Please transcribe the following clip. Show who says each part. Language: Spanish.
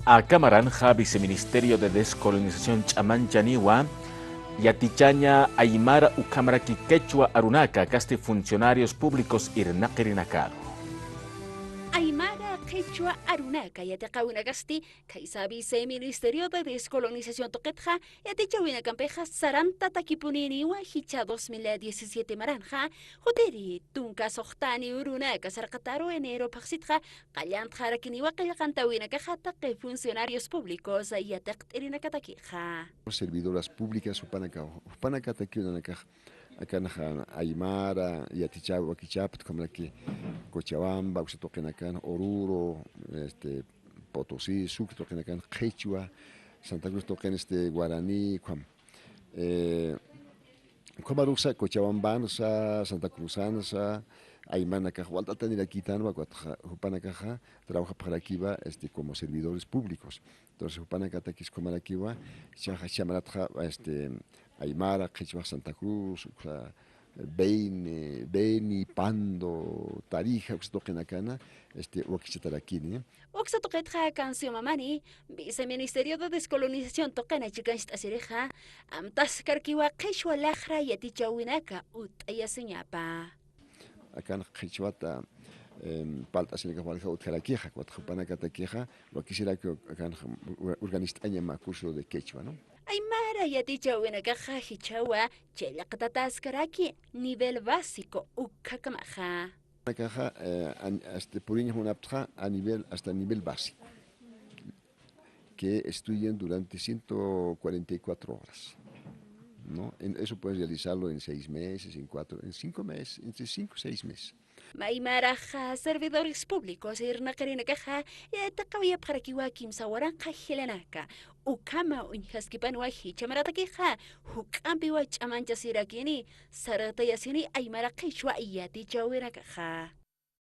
Speaker 1: A Camaranja, Viceministerio de Descolonización Chamanchaniwa, Yatichaña Aymara Ucamaraki Quechua Arunaca, casti funcionarios públicos Irnaqirinacado.
Speaker 2: Aymara Quechua Arunaca yataqawina kasti kaisa Viceministerio de Descolonización Toquetja yatichawina campeja saranta takipuniniwa hicha 2017 maranja hoteri tunka sohtani Urunaca sarqataro enero paxitja qallant jarakiniwa qillqantawina kajata que funcionarios públicos yataqtirina katakija.
Speaker 3: Servidoras públicas upanaka takiunanaka acá Aymara, Yatichau, Waquichapat, como aquí Cochabamba, Uxatoquenacan, Oruro, Potosí, Sucre, Toquenacan, Quechua, Santa Cruz toquen Guaraní, Comaruxa, Cochabambanza, Santa Cruzanza, Aymana Cajualta, Tanira Quitano, Jupanakaja, trabaja para aquí como servidores públicos. Entonces, Jupanacataquis, Comaraquiva, Chamaratja, Aymara, Quechua, Santa Cruz, Beni, Pando, Tarija, Uxtoquenacana, Oquichitaraquini.
Speaker 2: Oxatoquetja canción mamani, Viceministerio de Descolonización toquen chicansta asireja, amtas carquiwa Quechua lajra yatichawinaka utayaseñapa.
Speaker 3: Acá en Quechuata, palta sin que valga otra queja, cuando Jupanacata queja, lo quisiera que acá organista añama curso de Quechua, ¿no?
Speaker 2: Aymara yatichawina caja hichawa, chelaqtataskaraki, nivel básico, ukakamaja.
Speaker 3: Una caja por a nivel, hasta nivel básico, que estudian durante 144 horas. ¿No? Eso puedes realizarlo en 6 meses, en 5 meses, entre 5 y 6 meses.
Speaker 2: Maimaraja, servidores públicos, irna karina caja, takawia para kiwa kim sawaran kajilanaka. Ukama unhaskipanwa hichamaratakeja, hukampiwa chamancha sirakini, saratayasini aymara quechua yati chawira caja.